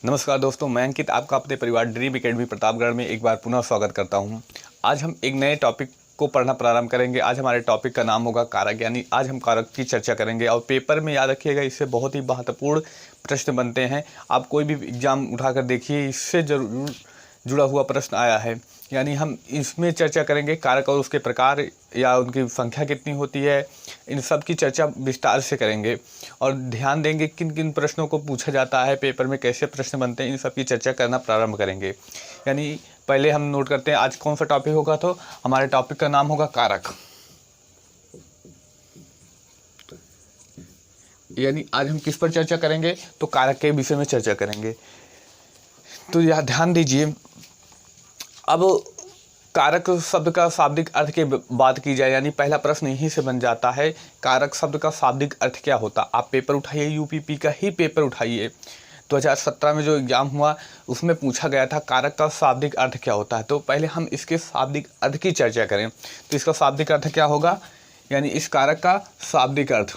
नमस्कार दोस्तों, मैं अंकित आपका अपने परिवार ड्रीम एकेडमी प्रतापगढ़ में एक बार पुनः स्वागत करता हूं। आज हम एक नए टॉपिक को पढ़ना प्रारंभ करेंगे। आज हमारे टॉपिक का नाम होगा कारक, यानी आज हम कारक की चर्चा करेंगे। और पेपर में याद रखिएगा, इससे बहुत ही महत्वपूर्ण प्रश्न बनते हैं। आप कोई भी एग्जाम उठाकर देखिए, इससे जरूर जुड़ा हुआ प्रश्न आया है। यानी हम इसमें चर्चा करेंगे कारक और उसके प्रकार या उनकी संख्या कितनी होती है, इन सब की चर्चा विस्तार से करेंगे। और ध्यान देंगे किन किन प्रश्नों को पूछा जाता है, पेपर में कैसे प्रश्न बनते हैं, इन सब की चर्चा करना प्रारंभ करेंगे। यानी पहले हम नोट करते हैं आज कौन सा टॉपिक होगा। तो हमारे टॉपिक का नाम होगा कारक। यानी आज हम किस पर चर्चा करेंगे, तो कारक के विषय में चर्चा करेंगे। तो यह ध्यान दीजिए, अब कारक शब्द का शाब्दिक अर्थ के बात की जाए, यानी पहला प्रश्न यहीं से बन जाता है, कारक शब्द का शाब्दिक अर्थ क्या होता। आप पेपर उठाइए, यूपीपी का ही पेपर उठाइए, 2017 में जो एग्जाम हुआ उसमें पूछा गया था कारक का शाब्दिक अर्थ क्या होता है। तो पहले हम इसके शाब्दिक अर्थ की चर्चा करें। तो इसका शाब्दिक अर्थ क्या होगा, यानी इस कारक का शाब्दिक अर्थ,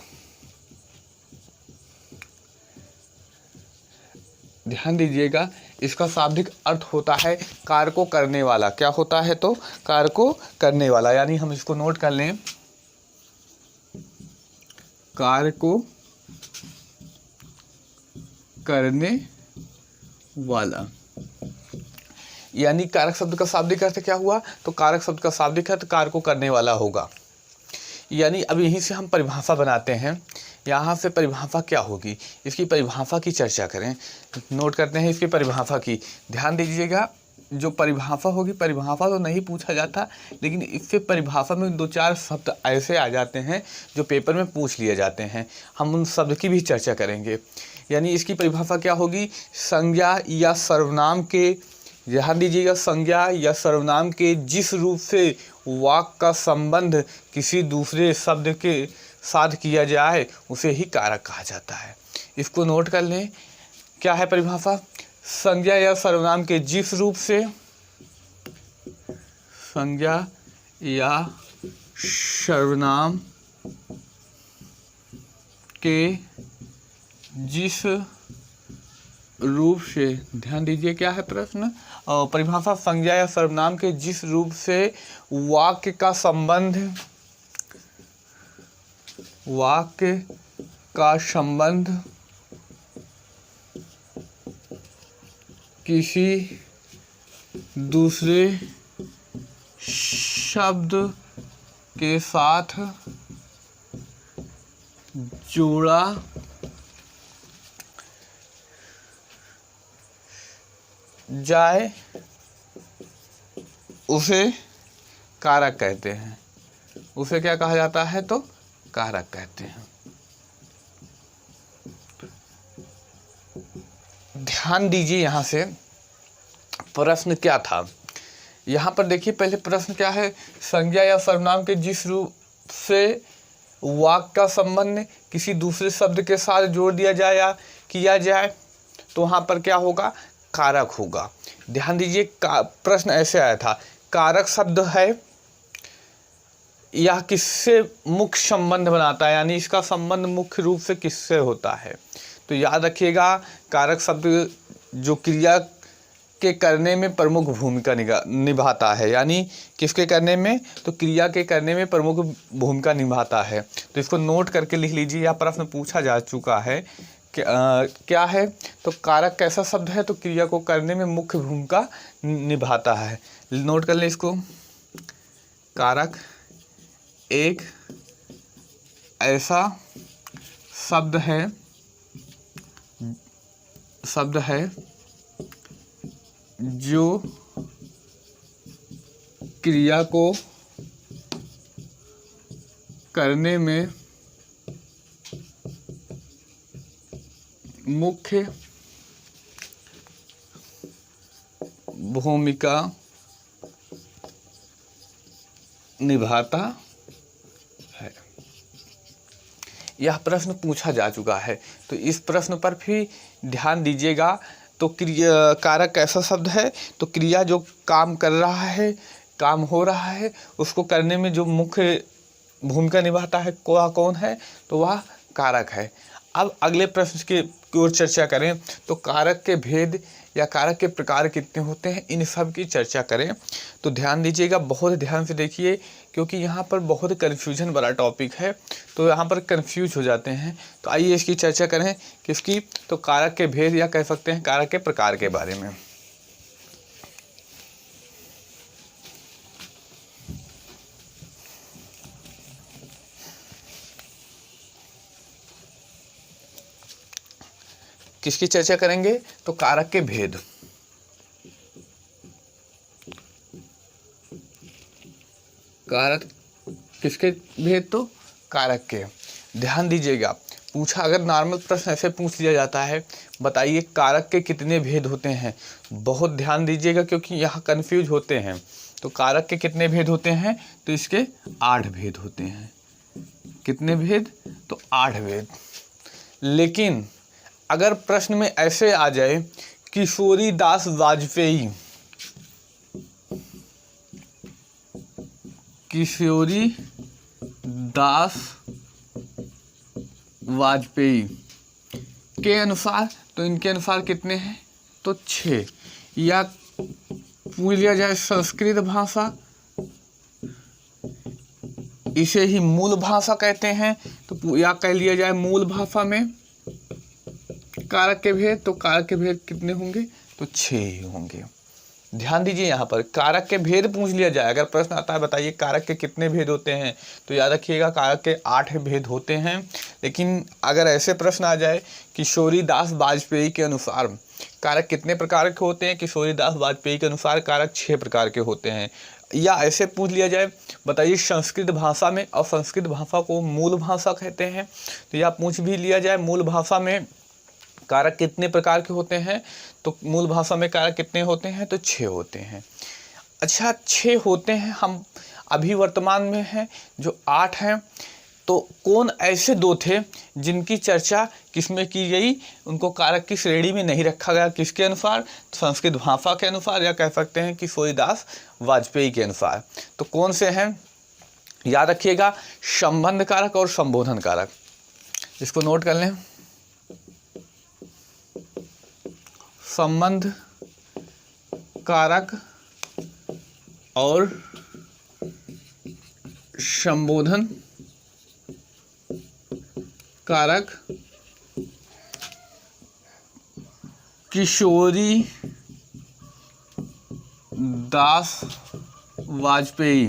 ध्यान दीजिएगा, इसका शाब्दिक अर्थ होता है कार्य को करने वाला। क्या होता है, तो कार्य को करने वाला। यानी हम इसको नोट कर लें, कार्य को करने वाला। यानी कारक शब्द का शाब्दिक अर्थ क्या हुआ, तो कारक शब्द का शाब्दिक अर्थ कार्य को करने वाला होगा। यानी अब यहीं से हम परिभाषा बनाते हैं। यहाँ से परिभाषा क्या होगी, इसकी परिभाषा की चर्चा करें। नोट करते हैं इसकी परिभाषा की। ध्यान दीजिएगा, जो परिभाषा होगी, परिभाषा तो नहीं पूछा जाता, लेकिन इससे परिभाषा में दो चार शब्द ऐसे आ जाते हैं जो पेपर में पूछ लिए जाते हैं। हम उन शब्द की भी चर्चा करेंगे। यानी इसकी परिभाषा क्या होगी, संज्ञा या सर्वनाम के, ध्यान दीजिएगा, संज्ञा या सर्वनाम के जिस रूप से वाक्य का संबंध किसी दूसरे शब्द के साथ किया जाए उसे ही कारक कहा जाता है। इसको नोट कर लें, क्या है परिभाषा, संज्ञा या सर्वनाम के जिस रूप से, संज्ञा या सर्वनाम के जिस रूप से, ध्यान दीजिए क्या है प्रश्न, परिभाषा, संज्ञा या सर्वनाम के जिस रूप से वाक्य का संबंध, वाक्य का संबंध किसी दूसरे शब्द के साथ जोड़ा जाए उसे कारक कहते हैं। उसे क्या कहा जाता है, तो कारक कहते हैं। ध्यान दीजिए, यहाँ से प्रश्न क्या था। यहाँ पर देखिए, पहले प्रश्न क्या है, संज्ञा या सर्वनाम के जिस रूप से वाक्य का संबंध किसी दूसरे शब्द के साथ जोड़ दिया जाए या किया जाए, तो वहाँ पर क्या होगा, कारक होगा। ध्यान दीजिए, प्रश्न ऐसे आया था, कारक शब्द है यह किससे मुख्य संबंध बनाता है, यानी इसका संबंध मुख्य रूप से किससे होता है। तो याद रखिएगा, कारक शब्द जो क्रिया के करने में प्रमुख भूमिका निभाता है। यानी किसके करने में, तो क्रिया के करने में प्रमुख भूमिका निभाता है। तो इसको नोट करके लिख लीजिए, यह प्रश्न पूछा जा चुका है। क्या है, तो कारक कैसा शब्द है, तो क्रिया को करने में मुख्य भूमिका निभाता है। नोट कर लें इसको, कारक एक ऐसा शब्द है जो क्रिया को करने में मुख्य भूमिका निभाता है। यह प्रश्न पूछा जा चुका है, तो इस प्रश्न पर भी ध्यान दीजिएगा। तो क्रिया, कारक कैसा शब्द है, तो क्रिया जो काम कर रहा है, काम हो रहा है, उसको करने में जो मुख्य भूमिका निभाता है वह कौन है, तो वह कारक है। अब अगले प्रश्न की ओर चर्चा करें तो कारक के भेद या कारक के प्रकार कितने होते हैं, इन सब की चर्चा करें। तो ध्यान दीजिएगा, बहुत ध्यान से देखिए, क्योंकि यहाँ पर बहुत कन्फ्यूजन वाला टॉपिक है, तो यहाँ पर कन्फ्यूज हो जाते हैं। तो आइए इसकी चर्चा करें, किसकी, तो कारक के भेद या कह सकते हैं कारक के प्रकार के बारे में। किसकी चर्चा करेंगे, तो कारक के भेद। कारक किसके भेद, तो कारक के। ध्यान दीजिएगा, पूछा अगर नॉर्मल प्रश्न ऐसे पूछ लिया जाता है, बताइए कारक के कितने भेद होते हैं, बहुत ध्यान दीजिएगा क्योंकि यहाँ कन्फ्यूज होते हैं। तो कारक के कितने भेद होते हैं, तो इसके 8 भेद होते हैं। कितने भेद, तो 8 भेद। लेकिन अगर प्रश्न में ऐसे आ जाए किशोरी दास वाजपेयी, किशोरी दास वाजपेयी के अनुसार, तो इनके अनुसार कितने हैं, तो 6। या पूछ लिया जाए संस्कृत भाषा, इसे ही मूल भाषा कहते हैं, तो या कह लिया जाए मूल भाषा में कारक के भेद, तो कारक के भेद कितने होंगे, तो 6 होंगे। ध्यान दीजिए, यहाँ पर कारक के भेद पूछ लिया जाए, अगर प्रश्न आता है बताइए कारक के कितने भेद होते हैं, तो याद रखिएगा कारक के 8 भेद होते हैं। लेकिन अगर ऐसे प्रश्न आ जाए किशोरी दास वाजपेयी के अनुसार कारक कितने प्रकार के होते हैं, किशोरी दास वाजपेयी के अनुसार कारक 6 प्रकार के होते हैं। या ऐसे पूछ लिया जाए बताइए संस्कृत भाषा में, और संस्कृत भाषा को मूल भाषा कहते हैं, तो या पूछ भी लिया जाए मूल भाषा में कारक कितने प्रकार के होते हैं, तो मूल भाषा में कारक कितने होते हैं, तो 6 होते हैं। अच्छा, 6 होते हैं, हम अभी वर्तमान में हैं जो 8 हैं। तो कौन ऐसे 2 थे जिनकी चर्चा किसमें की गई, उनको कारक की श्रेणी में नहीं रखा गया, किसके अनुसार, संस्कृत भाषा के अनुसार, या कह सकते हैं किशोरी दास वाजपेयी के अनुसार। तो कौन से हैं, याद रखिएगा, संबंध कारक और संबोधन कारक। इसको नोट कर लें, संबंध कारक और संबोधन कारक किशोरी दास वाजपेयी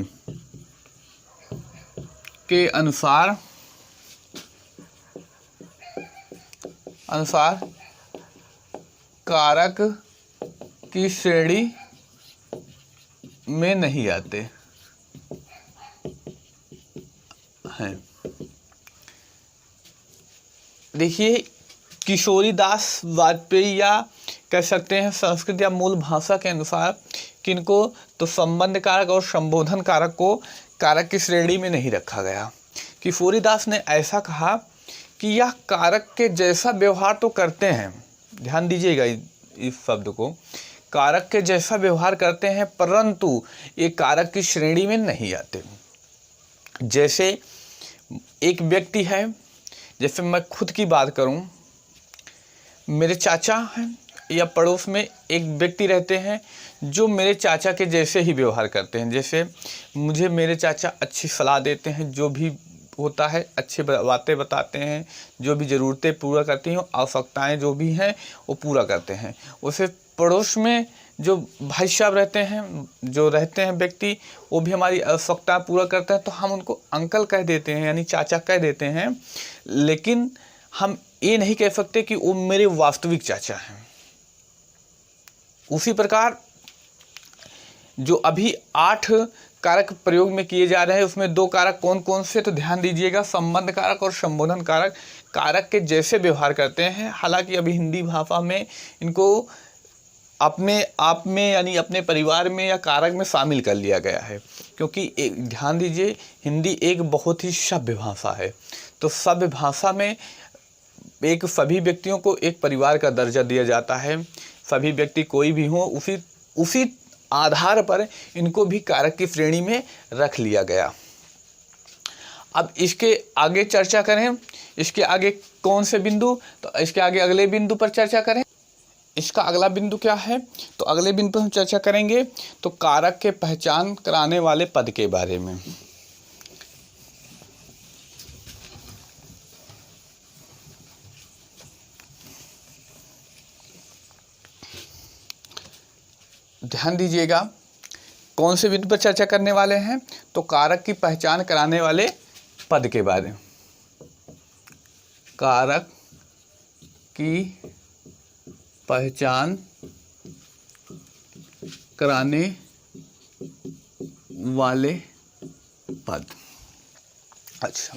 के अनुसार कारक की श्रेणी में नहीं आते हैं। देखिए, किशोरी दास वाजपेयी या कह सकते हैं संस्कृत या मूल भाषा के अनुसार किनको, तो संबंध कारक और संबोधन कारक को कारक की श्रेणी में नहीं रखा गया। किशोरी दास ने ऐसा कहा कि यह कारक के जैसा व्यवहार तो करते हैं, ध्यान दीजिएगा इस शब्द को, कारक के जैसा व्यवहार करते हैं परंतु ये कारक की श्रेणी में नहीं आते। जैसे एक व्यक्ति है, जैसे मैं खुद की बात करूं, मेरे चाचा हैं या पड़ोस में एक व्यक्ति रहते हैं जो मेरे चाचा के जैसे ही व्यवहार करते हैं। जैसे मुझे मेरे चाचा अच्छी सलाह देते हैं, जो भी होता है अच्छी बातें बताते हैं, जो भी ज़रूरतें पूरा करती हैं, आवश्यकताएं जो भी हैं वो पूरा करते हैं। उसे पड़ोस में जो भाई साहब रहते हैं, जो रहते हैं व्यक्ति, वो भी हमारी आवश्यकता पूरा करते हैं, तो हम उनको अंकल कह देते हैं, यानी चाचा कह देते हैं। लेकिन हम ये नहीं कह सकते कि वो मेरे वास्तविक चाचा हैं। उसी प्रकार जो अभी 8 कारक प्रयोग में किए जा रहे हैं, उसमें 2 कारक कौन कौन से, तो ध्यान दीजिएगा, संबंध कारक और संबोधन कारक कारक के जैसे व्यवहार करते हैं। हालांकि अभी हिंदी भाषा में इनको अपने आप में यानी अपने परिवार में या कारक में शामिल कर लिया गया है, क्योंकि ध्यान दीजिए हिंदी एक बहुत ही सभ्य भाषा है। तो सभ्य भाषा में एक सभी व्यक्तियों को एक परिवार का दर्जा दिया जाता है। सभी व्यक्ति कोई भी हो, उसी आधार पर इनको भी कारक की श्रेणी में रख लिया गया। अब इसके आगे चर्चा करें, इसके आगे कौन से बिंदु? तो इसके आगे अगले बिंदु पर चर्चा करें। इसका अगला बिंदु क्या है? तो अगले बिंदु पर हम चर्चा करेंगे तो कारक के पहचान कराने वाले पद के बारे में। ध्यान दीजिएगा, कौन से बिंदु पर चर्चा करने वाले हैं? तो कारक की पहचान कराने वाले पद के बारे में। कारक की पहचान कराने वाले पद। अच्छा,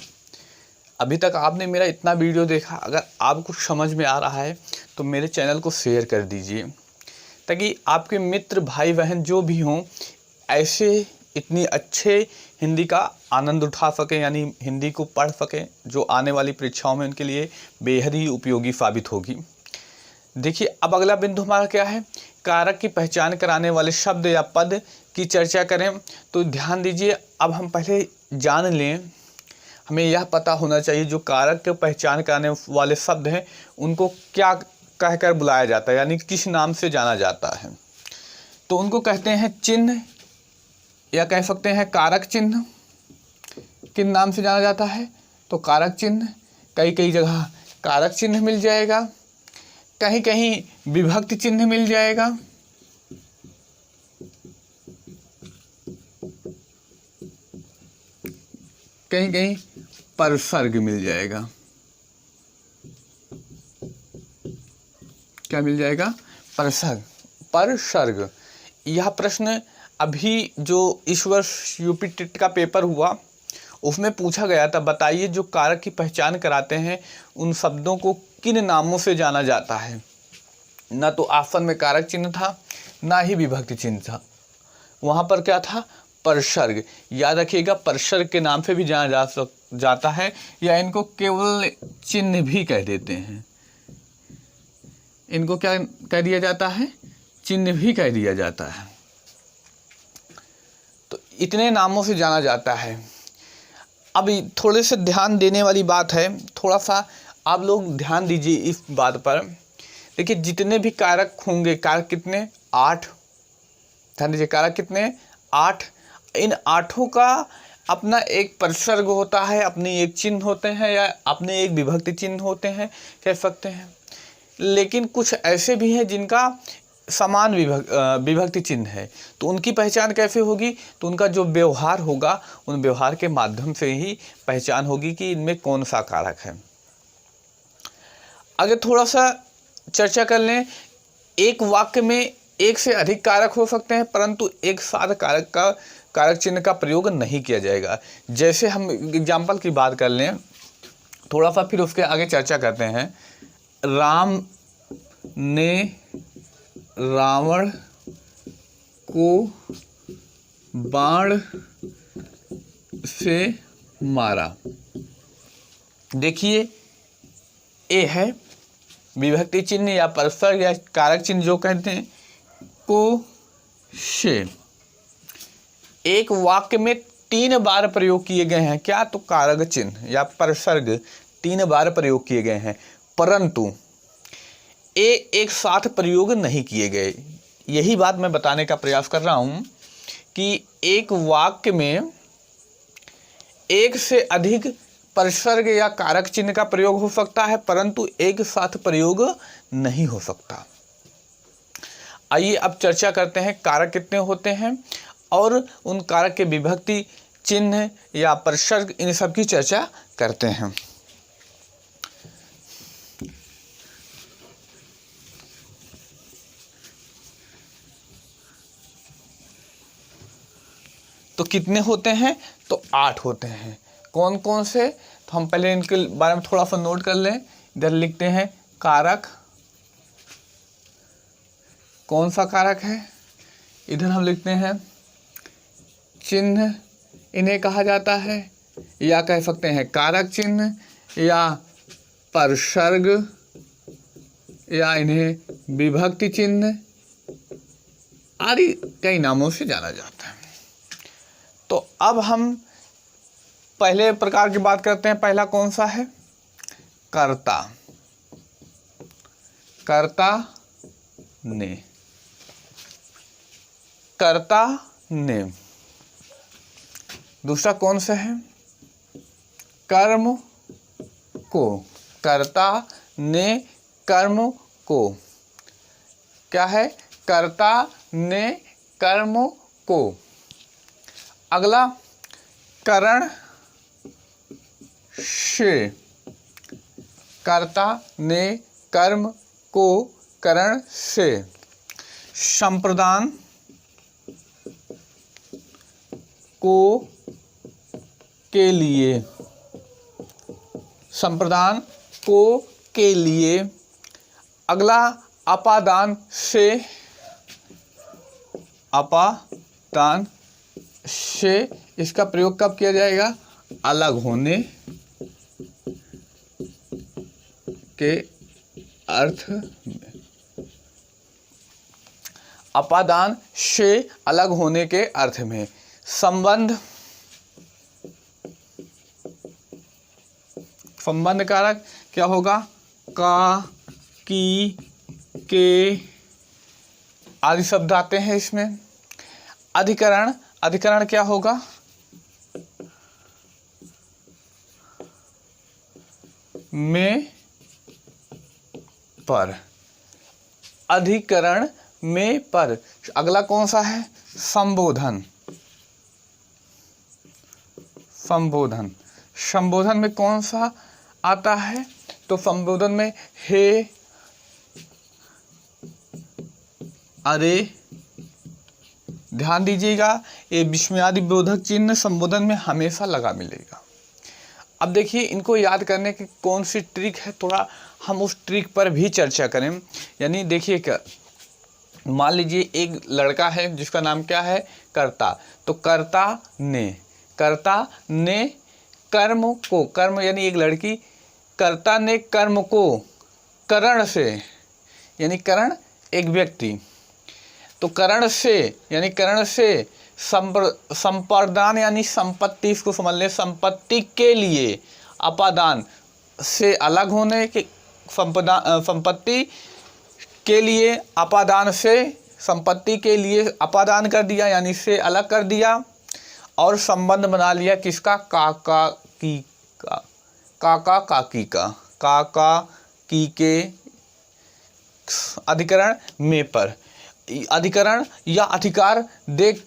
अभी तक आपने मेरा इतना वीडियो देखा, अगर आपको समझ में आ रहा है तो मेरे चैनल को शेयर कर दीजिए, ताकि आपके मित्र भाई बहन जो भी हों ऐसे इतनी अच्छे हिंदी का आनंद उठा सकें, यानी हिंदी को पढ़ सकें, जो आने वाली परीक्षाओं में उनके लिए बेहद ही उपयोगी साबित होगी। देखिए, अब अगला बिंदु हमारा क्या है? कारक की पहचान कराने वाले शब्द या पद की चर्चा करें। तो ध्यान दीजिए, अब हम पहले जान लें, हमें यह पता होना चाहिए जो कारक की पहचान कराने वाले शब्द हैं उनको क्या कहकर बुलाया जाता है, यानी किस नाम से जाना जाता है। तो उनको कहते हैं चिन्ह, या कह सकते हैं कारक चिन्ह। किन नाम से जाना जाता है? तो कारक चिन्ह। कई कई जगह कारक चिन्ह मिल जाएगा, कहीं कहीं विभक्ति चिन्ह मिल जाएगा, कहीं कहीं परसर्ग मिल जाएगा। क्या मिल जाएगा? परसर्ग। परसर्ग। यह प्रश्न अभी जो इस वर्ष यूपी टेट का पेपर हुआ उसमें पूछा गया था, बताइए जो कारक की पहचान कराते हैं उन शब्दों को किन नामों से जाना जाता है। ना तो ऑप्शन में कारक चिन्ह था, ना ही विभक्ति चिन्ह था, वहाँ पर क्या था? परसर्ग। याद रखिएगा, परसर्ग के नाम से भी जाना जाता है, या इनको केवल चिन्ह भी कह देते हैं। इनको क्या कह दिया जाता है? चिन्ह भी कह दिया जाता है। तो इतने नामों से जाना जाता है। अब थोड़े से ध्यान देने वाली बात है, थोड़ा सा आप लोग ध्यान दीजिए इस बात पर। देखिए, जितने भी कारक होंगे, कारक कितने? 8। ध्यान दीजिए, कारक कितने? 8। इन 8 का अपना एक परसर्ग होता है, अपनी एक चिन्ह होते हैं, या अपने एक विभक्ति चिन्ह होते हैं, कह सकते हैं। लेकिन कुछ ऐसे भी हैं जिनका समान विभक्ति चिन्ह है, तो उनकी पहचान कैसे होगी? तो उनका जो व्यवहार होगा, उन व्यवहार के माध्यम से ही पहचान होगी कि इनमें कौन सा कारक है। अगर थोड़ा सा चर्चा कर लें, एक वाक्य में एक से अधिक कारक हो सकते हैं, परंतु एक साथ कारक चिन्ह का प्रयोग नहीं किया जाएगा। जैसे हम एग्जाम्पल की बात कर लें थोड़ा सा, फिर उसके आगे चर्चा करते हैं। राम ने रावण को बाण से मारा। देखिए, ए है विभक्ति चिन्ह या परसर्ग या कारक चिन्ह जो कहते हैं, को से एक वाक्य में 3 बार प्रयोग किए गए हैं। क्या? तो कारक चिन्ह या परसर्ग 3 बार प्रयोग किए गए हैं, परंतु ए एक साथ प्रयोग नहीं किए गए। यही बात मैं बताने का प्रयास कर रहा हूं कि एक वाक्य में एक से अधिक परसर्ग या कारक चिन्ह का प्रयोग हो सकता है, परंतु एक साथ प्रयोग नहीं हो सकता। आइए अब चर्चा करते हैं कारक कितने होते हैं और उन कारक के विभक्ति चिन्ह या परसर्ग, इन सब की चर्चा करते हैं। तो कितने होते हैं? तो 8 होते हैं। कौन कौन से? तो हम पहले इनके बारे में थोड़ा सा नोट कर लें। इधर लिखते हैं कारक। कौन सा कारक है? इधर हम लिखते हैं चिन्ह, इन्हें कहा जाता है, या कह सकते हैं कारक चिन्ह या परसर्ग, या इन्हें विभक्ति चिन्ह आदि कई नामों से जाना जाता है। तो अब हम पहले प्रकार की बात करते हैं। पहला कौन सा है? कर्ता, कर्ता ने, कर्ता ने। दूसरा कौन सा है? कर्म को, कर्ता ने कर्म को। क्या है? कर्ता ने कर्म को। अगला करण से, कर्ता ने कर्म को करण से। संप्रदान को के लिए, संप्रदान को के लिए। अगला अपादान से, अपादान से। इसका प्रयोग कब किया जाएगा? अलग होने के अर्थ में। अपादान से अलग होने के अर्थ में। संबंध, संबंध कारक क्या होगा? का, की, के आदि शब्द आते हैं इसमें। अधिकरण, अधिकरण क्या होगा? में पर, अधिकरण में पर। अगला कौन सा है? संबोधन, संबोधन। संबोधन में कौन सा आता है? तो संबोधन में हे, अरे। ध्यान दीजिएगा, ये विस्मयादि बोधक चिन्ह संबोधन में हमेशा लगा मिलेगा। अब देखिए, इनको याद करने की कौन सी ट्रिक है, थोड़ा हम उस ट्रिक पर भी चर्चा करें। यानी देखिए, क्या मान लीजिए एक लड़का है जिसका नाम क्या है? कर्ता। तो कर्ता ने, कर्ता ने कर्म को, कर्म यानी एक लड़की, कर्ता ने कर्म को करण से, यानी करण एक व्यक्ति, तो करण से यानी करण से। संप्रदान यानी संपत्ति, इसको समझ लें, संपत्ति के लिए। अपादान से अलग होने के, संपत्ति के लिए, अपादान से संपत्ति के लिए अपादान कर दिया यानी से अलग कर दिया। और संबंध बना लिया किसका? काका की का, काका काकी का, काका की के। अधिकरण में पर, अधिकरण या अधिकार देख,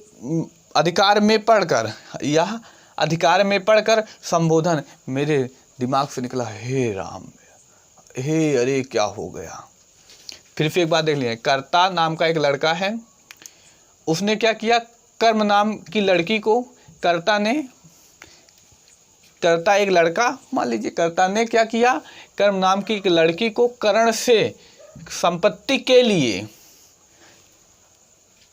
अधिकार में पढ़कर, यह अधिकार में पढ़कर संबोधन। मेरे दिमाग से निकला हे राम, हे अरे क्या हो गया। फिर से एक बात देख लिया, कर्ता नाम का एक लड़का है, उसने क्या किया? कर्म नाम की लड़की को, कर्ता ने, कर्ता एक लड़का मान लीजिए, कर्ता ने क्या किया? कर्म नाम की एक लड़की को करण से, संपत्ति के लिए,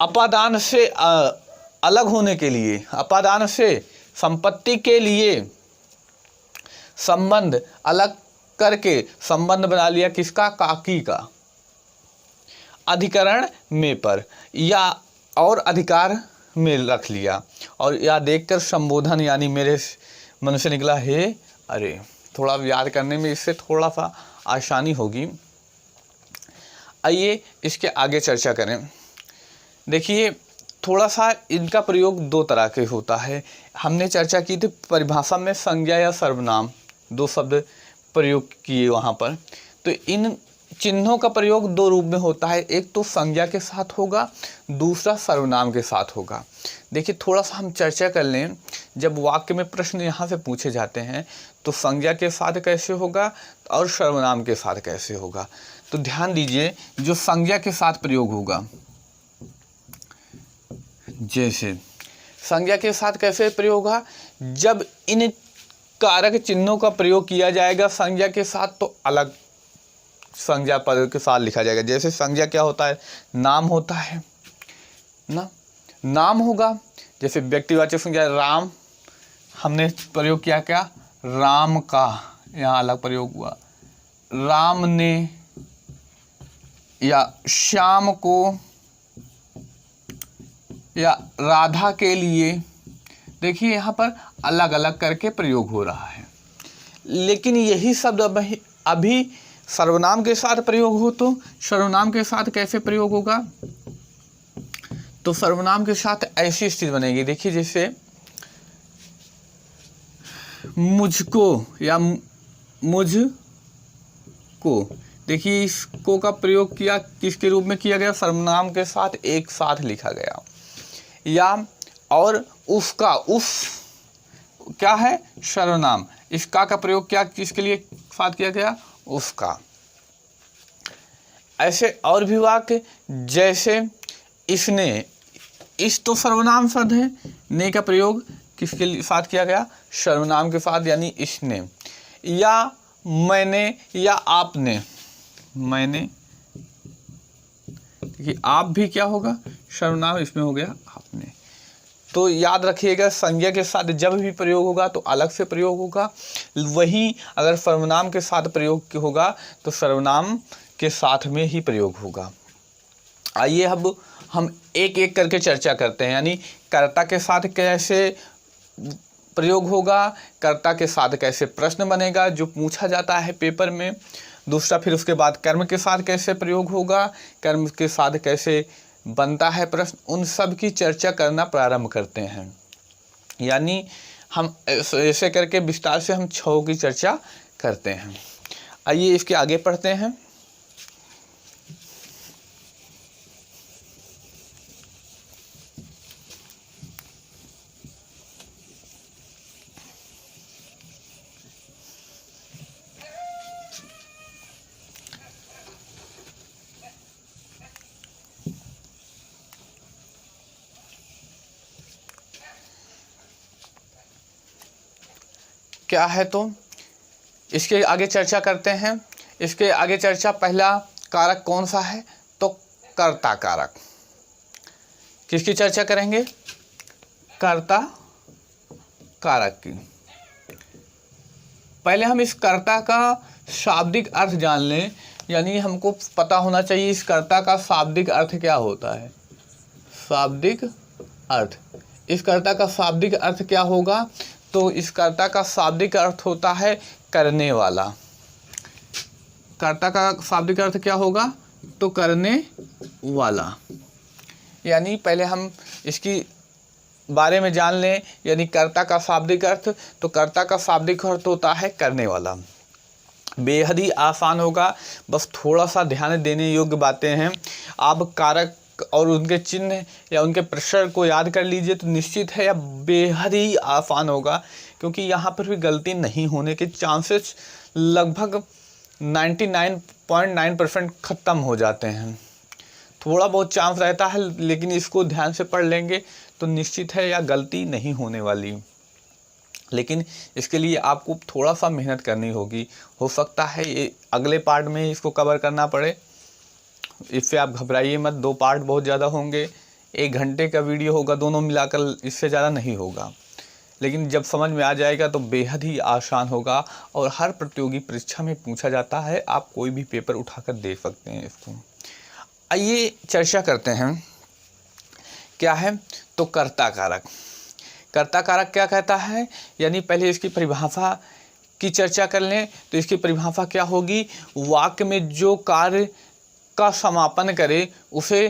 अपादान से अलग होने के लिए, अपादान से संपत्ति के लिए संबंध अलग करके संबंध बना लिया किसका? काकी का। अधिकरण में पर या और अधिकार में रख लिया। और या देखकर संबोधन यानी मेरे मन से निकला हे अरे। थोड़ा याद करने में इससे थोड़ा सा आसानी होगी। आइए इसके आगे चर्चा करें। देखिए थोड़ा सा इनका प्रयोग दो तरह के होता है। हमने चर्चा की थी परिभाषा में संज्ञा या सर्वनाम, दो शब्द प्रयोग किए वहाँ पर। तो इन चिन्हों का प्रयोग दो रूप में होता है, एक तो संज्ञा के साथ होगा, दूसरा सर्वनाम के साथ होगा। देखिए थोड़ा सा हम चर्चा कर लें, जब वाक्य में प्रश्न यहाँ से पूछे जाते हैं तो संज्ञा के साथ कैसे होगा और सर्वनाम के साथ कैसे होगा। तो ध्यान दीजिए, जो संज्ञा के साथ प्रयोग होगा, जैसे संज्ञा के साथ कैसे प्रयोग होगा, जब इन कारक चिन्हों का प्रयोग किया जाएगा संज्ञा के साथ तो अलग संज्ञा पद के साथ लिखा जाएगा। जैसे संज्ञा क्या होता है, नाम होता है ना, नाम होगा। जैसे व्यक्तिवाचक संज्ञा राम, हमने प्रयोग किया क्या, राम का, यहाँ अलग प्रयोग हुआ, राम ने, या श्याम को, या राधा के लिए। देखिए यहाँ पर अलग अलग करके प्रयोग हो रहा है, लेकिन यही शब्द अभी सर्वनाम के साथ प्रयोग हो तो सर्वनाम के साथ कैसे प्रयोग होगा, तो सर्वनाम के साथ ऐसी स्थिति बनेगी, देखिए जैसे मुझको या मुझको, देखिए इसको का प्रयोग किया किसके रूप में किया गया, सर्वनाम के साथ एक साथ लिखा गया। या और उसका, उस क्या है सर्वनाम, इसका का प्रयोग क्या किसके लिए साथ किया गया, उसका। ऐसे और भी वाक्य जैसे इसने, इस तो सर्वनाम शब्द है, ने का प्रयोग किसके साथ किया गया, सर्वनाम के साथ यानी इसने। या मैंने या आपने, मैंने, देखिए आप भी क्या होगा सर्वनाम, इसमें हो गया आपने। तो याद रखिएगा संज्ञा के साथ जब भी प्रयोग होगा तो अलग से प्रयोग होगा, वहीं अगर सर्वनाम के साथ प्रयोग होगा तो सर्वनाम के साथ में ही प्रयोग होगा। आइए अब हम एक एक करके चर्चा करते हैं, यानी कर्ता के साथ कैसे प्रयोग होगा, कर्ता के साथ कैसे प्रश्न बनेगा जो पूछा जाता है पेपर में, दूसरा फिर उसके बाद कर्म के साथ कैसे प्रयोग होगा, कर्म के साथ कैसे बनता है प्रश्न, उन सब की चर्चा करना प्रारंभ करते हैं। यानी हम ऐसे करके विस्तार से हम 6 की चर्चा करते हैं। आइए इसके आगे पढ़ते हैं। क्या है तो इसके आगे चर्चा करते हैं। इसके आगे चर्चा, पहला कारक कौन सा है, तो कर्ता कारक। किसकी चर्चा करेंगे, कर्ता कारक की। पहले हम इस कर्ता का शाब्दिक अर्थ जान लें, यानी हमको पता होना चाहिए इस कर्ता का शाब्दिक अर्थ क्या होता है। शाब्दिक अर्थ, इस कर्ता का शाब्दिक अर्थ क्या होगा, तो इस कर्ता का शाब्दिक अर्थ होता है करने वाला। कर्ता का शाब्दिक अर्थ क्या होगा, तो करने वाला। यानी पहले हम इसकी बारे में जान लें, यानी कर्ता का शाब्दिक अर्थ, तो कर्ता का शाब्दिक अर्थ होता है करने वाला। बेहद ही आसान होगा, बस थोड़ा सा ध्यान देने योग्य बातें हैं। आप कारक और उनके चिन्ह या उनके प्रश्न को याद कर लीजिए तो निश्चित है या बेहद ही आसान होगा, क्योंकि यहाँ पर भी गलती नहीं होने के चांसेस लगभग 99.9% ख़त्म हो जाते हैं। थोड़ा बहुत चांस रहता है, लेकिन इसको ध्यान से पढ़ लेंगे तो निश्चित है या गलती नहीं होने वाली। लेकिन इसके लिए आपको थोड़ा सा मेहनत करनी होगी। हो सकता है ये अगले पार्ट में इसको कवर करना पड़े, इससे आप घबराइए मत। 2 पार्ट बहुत ज़्यादा होंगे, 1 घंटे का वीडियो होगा, दोनों मिलाकर इससे ज़्यादा नहीं होगा। लेकिन जब समझ में आ जाएगा तो बेहद ही आसान होगा और हर प्रतियोगी परीक्षा में पूछा जाता है। आप कोई भी पेपर उठाकर दे सकते हैं इसको। आइए चर्चा करते हैं क्या है, तो कर्ता कारक। कर्ता कारक क्या कहता है, यानी पहले इसकी परिभाषा की चर्चा कर लें तो इसकी परिभाषा क्या होगी, वाक्य में जो कार्य का समापन करे उसे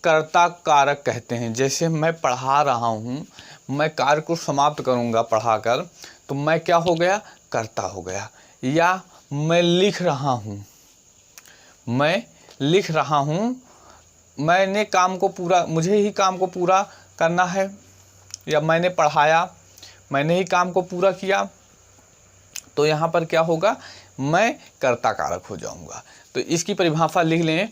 कर्ता कारक कहते हैं। जैसे मैं पढ़ा रहा हूँ, मैं कार्य को समाप्त करूँगा पढ़ाकर, तो मैं क्या हो गया, कर्ता हो गया। या मैं लिख रहा हूँ, मैं लिख रहा हूँ, मैंने काम को पूरा, मुझे ही काम को पूरा करना है। या मैंने पढ़ाया, मैंने ही काम को पूरा किया, तो यहाँ पर क्या होगा, मैं कर्ता कारक हो जाऊँगा। तो इसकी परिभाषा लिख लें,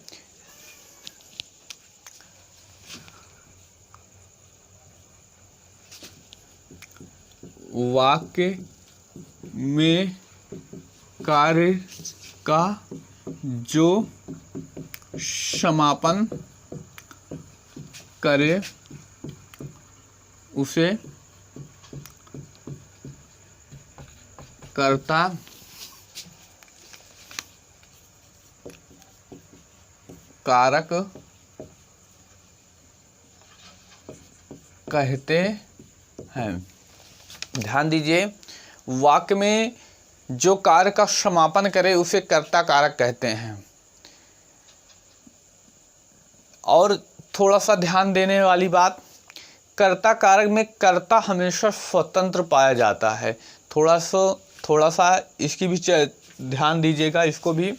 वाक्य में कार्य का जो समापन करे उसे कर्ता कारक कहते हैं। ध्यान दीजिए, वाक्य में जो कार्य का समापन करे उसे कर्ता कारक कहते हैं। और थोड़ा सा ध्यान देने वाली बात, कर्ता कारक में कर्ता हमेशा स्वतंत्र पाया जाता है। थोड़ा सा इसकी भी ध्यान दीजिएगा इसको भी।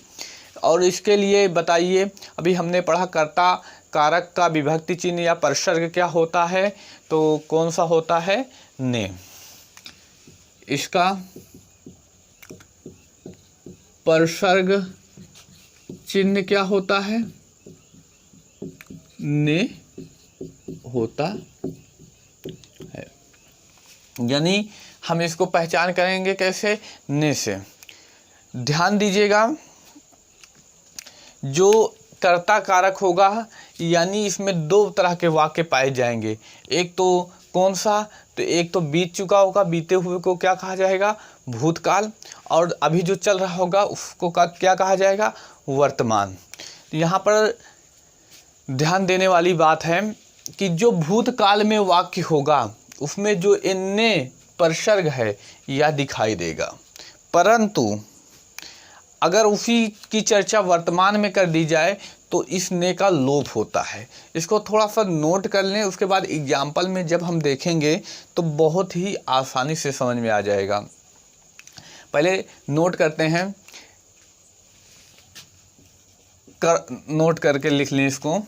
और इसके लिए बताइए, अभी हमने पढ़ा कर्ता कारक का विभक्ति चिन्ह या परसर्ग क्या होता है, तो कौन सा होता है, ने। इसका परसर्ग चिन्ह क्या होता है, ने होता है। यानी हम इसको पहचान करेंगे कैसे, ने से। ध्यान दीजिएगा, जो कर्ता कारक होगा यानी इसमें दो तरह के वाक्य पाए जाएंगे। एक तो कौन सा, तो एक तो बीत चुका होगा, बीते हुए को क्या कहा जाएगा, भूतकाल। और अभी जो चल रहा होगा उसको क्या कहा जाएगा, वर्तमान। तो यहाँ पर ध्यान देने वाली बात है कि जो भूतकाल में वाक्य होगा उसमें जो इन्ने परसर्ग है यह दिखाई देगा, परंतु अगर उसी की चर्चा वर्तमान में कर दी जाए तो इस ने का लोप होता है। इसको थोड़ा सा नोट कर लें, उसके बाद एग्जाम्पल में जब हम देखेंगे तो बहुत ही आसानी से समझ में आ जाएगा। पहले नोट करते हैं, नोट करके लिख लें इसको।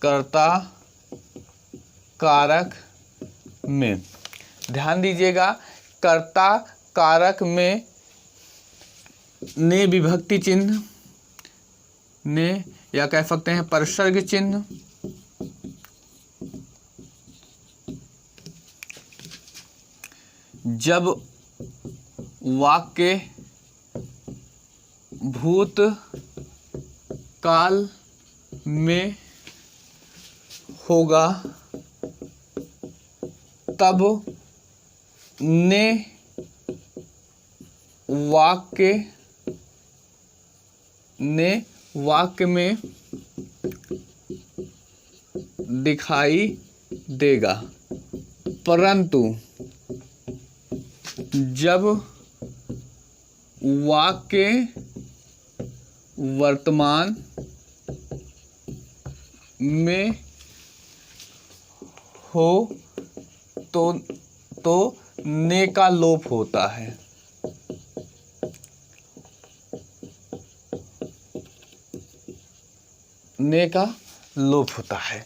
कर्ता कारक में, ध्यान दीजिएगा, कर्ता कारक में ने विभक्ति चिन्ह, ने या कह सकते हैं परसर्ग चिन्ह, जब वाक्य भूत काल में होगा तब ने वाक्य में दिखाई देगा, परंतु जब वाक्य वर्तमान में हो तो ने का लोप होता है। ने का लोप होता है।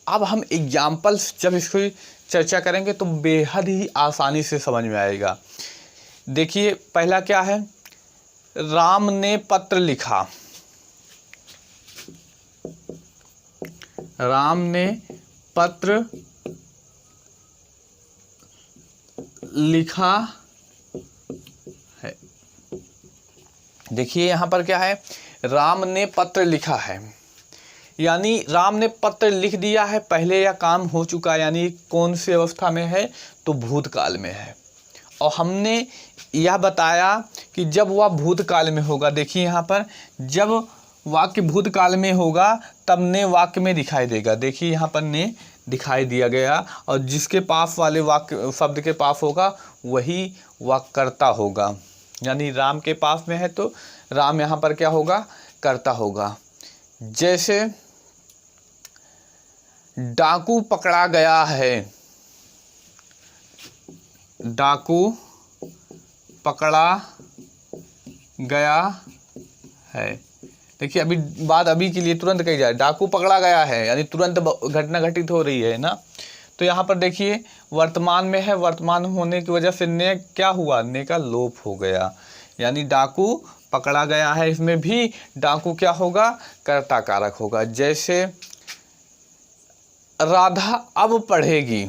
अब हम एग्जाम्पल्स जब इसकी चर्चा करेंगे तो बेहद ही आसानी से समझ में आएगा। देखिए पहला क्या है, राम ने पत्र लिखा। राम ने पत्र लिखा है। देखिए यहाँ पर क्या है, राम ने पत्र लिखा है, यानी राम ने पत्र लिख दिया है, पहले यह काम हो चुका है, यानी कौन सी अवस्था में है, तो भूतकाल में है। और हमने यह बताया कि जब वह भूतकाल में होगा, देखिए यहाँ पर जब वाक्य भूतकाल में होगा तब ने वाक्य में दिखाई देगा। देखिए यहाँ पर ने दिखाई दिया गया, और जिसके पास वाले वाक्य शब्द के पास होगा वही वाक्यकर्ता होगा। यानी राम के पास में है तो राम यहाँ पर क्या होगा, कर्ता होगा। जैसे डाकू पकड़ा गया है, डाकू पकड़ा गया है। देखिए अभी बात अभी के लिए तुरंत कही जाए, डाकू पकड़ा गया है यानी तुरंत घटना घटित हो रही है ना। तो यहाँ पर देखिए वर्तमान में है, वर्तमान होने की वजह से ने क्या हुआ, ने का लोप हो गया, यानी डाकू पकड़ा गया है। इसमें भी डाकू क्या होगा, कर्ता कारक होगा। जैसे राधा अब पढ़ेगी,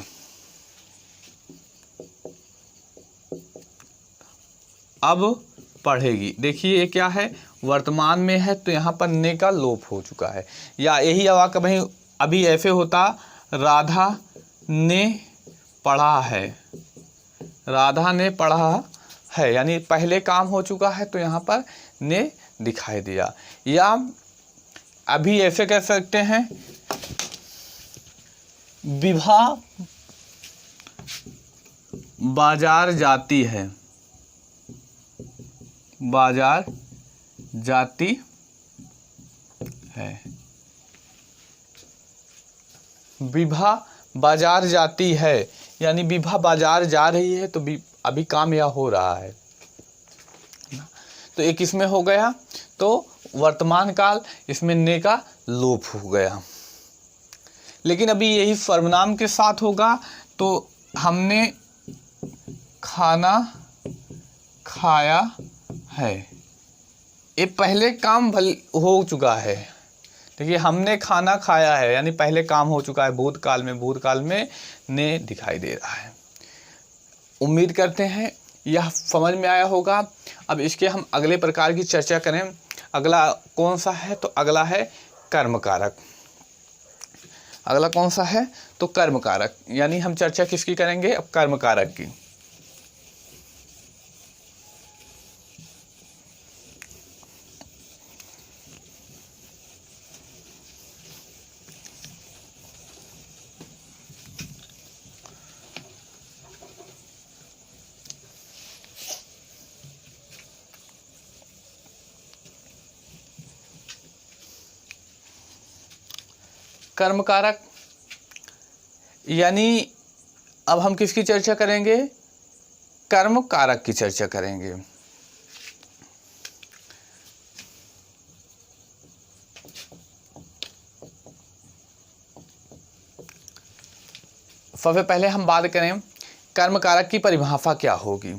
अब पढ़ेगी। देखिए ये क्या है, वर्तमान में है तो यहाँ पर ने का लोप हो चुका है। या यही वाक्य कहीं अभी ऐसे होता, राधा ने पढ़ा है, राधा ने पढ़ा है, यानी पहले काम हो चुका है तो यहाँ पर ने दिखाई दिया। या अभी ऐसे कह सकते हैं, बाजार जाती है, बाजार जाती है। विभा बाजार जाती है, यानी विभा बाजार जा रही है, तो अभी काम यह हो रहा है। तो एक इसमें हो गया, तो वर्तमान काल, इसमें ने का लोप हो गया। लेकिन अभी यही सर्वनाम के साथ होगा, तो हमने खाना खाया है, ये पहले काम हो चुका है। देखिए हमने खाना खाया है यानी पहले काम हो चुका है भूतकाल में ने दिखाई दे रहा है। उम्मीद करते हैं यह समझ में आया होगा। अब इसके हम अगले प्रकार की चर्चा करें। अगला कौन सा है, तो अगला है कर्म कारक। अगला कौन सा है, तो कर्म कारक, यानी हम चर्चा किसकी करेंगे, अब कर्म कारक की। कर्म कारक यानी अब हम किसकी चर्चा करेंगे, कर्म कारक की चर्चा करेंगे। सबसे पहले हम बात करें कर्म कारक की परिभाषा क्या होगी,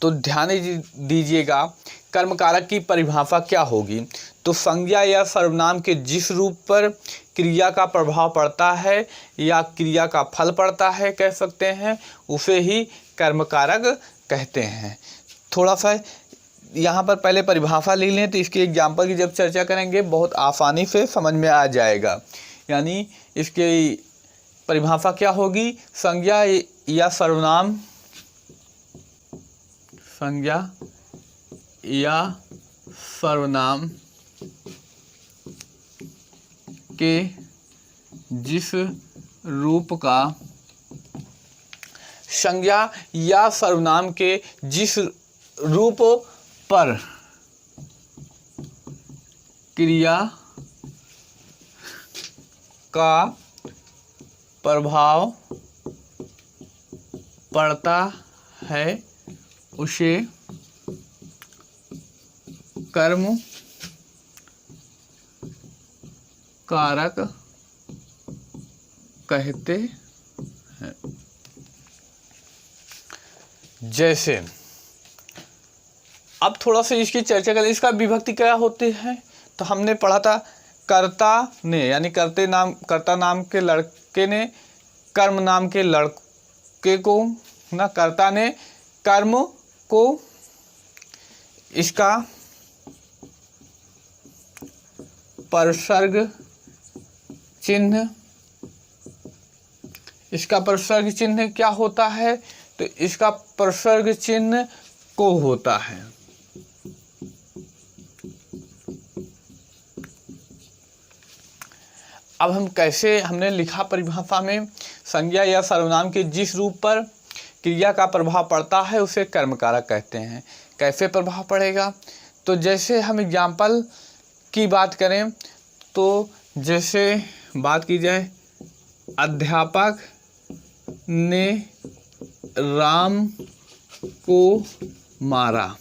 तो ध्यान दीजिएगा कर्म कारक की परिभाषा क्या होगी। तो संज्ञा या सर्वनाम के जिस रूप पर क्रिया का प्रभाव पड़ता है या क्रिया का फल पड़ता है कह सकते हैं, उसे ही कर्म कारक कहते हैं। थोड़ा सा यहाँ पर पहले परिभाषा ले लें, तो इसके एग्जाम्पल की जब चर्चा करेंगे बहुत आसानी से समझ में आ जाएगा। यानी इसकी परिभाषा क्या होगी, संज्ञा या सर्वनाम, संज्ञा या सर्वनाम के जिस रूप का, संज्ञा या सर्वनाम के जिस रूप पर क्रिया का प्रभाव पड़ता है उसे कर्म कारक कहते हैं। जैसे अब थोड़ा सा इसकी चर्चा करें, इसका विभक्ति क्या होती है, तो हमने पढ़ा था कर्ता ने, यानी कर्ता नाम के लड़के ने कर्म नाम के लड़के को, ना कर्ता ने कर्म को, इसका परसर्ग चिन्ह, इसका परसर्ग चिन्ह क्या होता है, तो इसका परसर्ग चिन्ह को होता है। अब हम कैसे, हमने लिखा परिभाषा में संज्ञा या सर्वनाम के जिस रूप पर क्रिया का प्रभाव पड़ता है उसे कर्म कारक कहते हैं। कैसे प्रभाव पड़ेगा, तो जैसे हम एग्जाम्पल की बात करें, तो जैसे बात की जाए अध्यापक ने राम को मारा,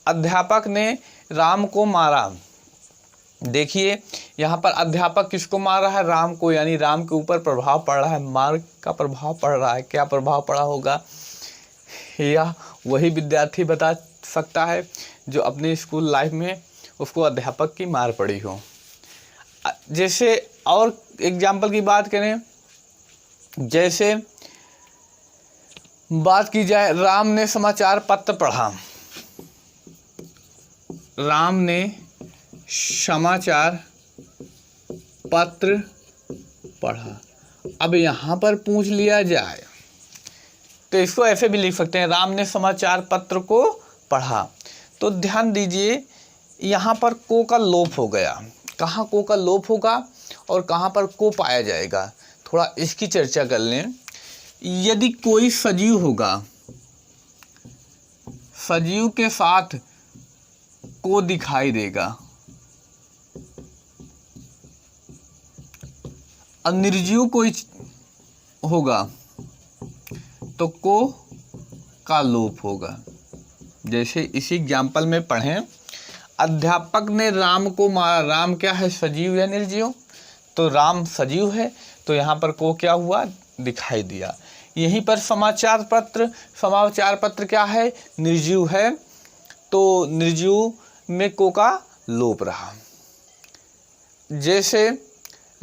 अध्यापक ने राम को मारा। देखिए यहाँ पर अध्यापक किसको मार रहा है, राम को, यानी राम के ऊपर प्रभाव पड़ रहा है, मार का प्रभाव पड़ रहा है। क्या प्रभाव पड़ा होगा, या वही विद्यार्थी बता सकता है जो अपने स्कूल लाइफ में उसको अध्यापक की मार पड़ी हो। जैसे और एग्जाम्पल की बात करें, जैसे बात की जाए राम ने समाचार पत्र पढ़ा, राम ने समाचार पत्र पढ़ा। अब यहाँ पर पूछ लिया जाए तो इसको ऐसे भी लिख सकते हैं, राम ने समाचार पत्र को पढ़ा। तो ध्यान दीजिए यहाँ पर को का लोप हो गया। कहाँ को का लोप होगा और कहाँ पर को पाया जाएगा, थोड़ा इसकी चर्चा कर लें। यदि कोई सजीव होगा, सजीव के साथ को दिखाई देगा, और निर्जीव कोई होगा तो को का लोप होगा। जैसे इसी एग्जाम्पल में पढ़ें, अध्यापक ने राम को मारा। राम क्या है, सजीव या निर्जीव? तो राम सजीव है, तो यहाँ पर को क्या हुआ, दिखाई दिया। यहीं पर समाचार पत्र क्या है, निर्जीव है, तो निर्जीव में को का लोप रहा। जैसे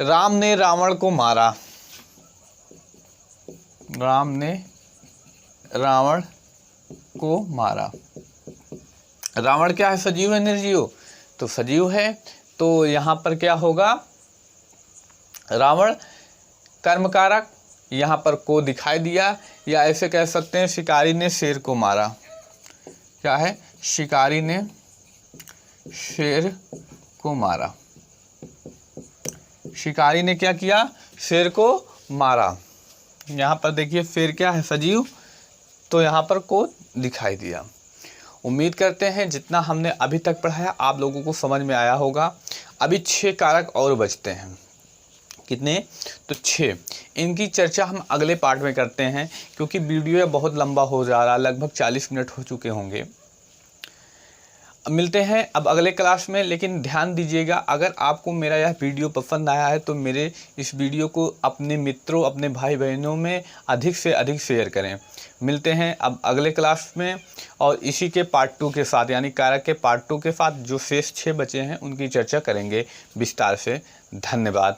राम ने रावण को मारा, राम ने रावण को मारा। रावण क्या है, सजीव है निर्जीव? तो सजीव है, तो यहाँ पर क्या होगा, रावण कर्मकारक, यहाँ पर को दिखाई दिया। या ऐसे कह सकते हैं शिकारी ने शेर को मारा। क्या है, शिकारी ने शेर को मारा। शिकारी ने क्या किया, शेर को मारा। यहाँ पर देखिए शेर क्या है, सजीव, तो यहाँ पर को दिखाई दिया। उम्मीद करते हैं जितना हमने अभी तक पढ़ाया आप लोगों को समझ में आया होगा। अभी 6 कारक और बचते हैं। कितने? तो 6। इनकी चर्चा हम अगले पार्ट में करते हैं, क्योंकि वीडियो बहुत लंबा हो जा रहा है, लगभग 40 मिनट हो चुके होंगे। मिलते हैं अब अगले क्लास में। लेकिन ध्यान दीजिएगा, अगर आपको मेरा यह वीडियो पसंद आया है तो मेरे इस वीडियो को अपने मित्रों, अपने भाई बहनों में अधिक से अधिक शेयर करें। मिलते हैं अब अगले क्लास में, और इसी के पार्ट 2 के साथ, यानी कारक के पार्ट 2 के साथ जो शेष 6 बचे हैं उनकी चर्चा करेंगे विस्तार से। धन्यवाद।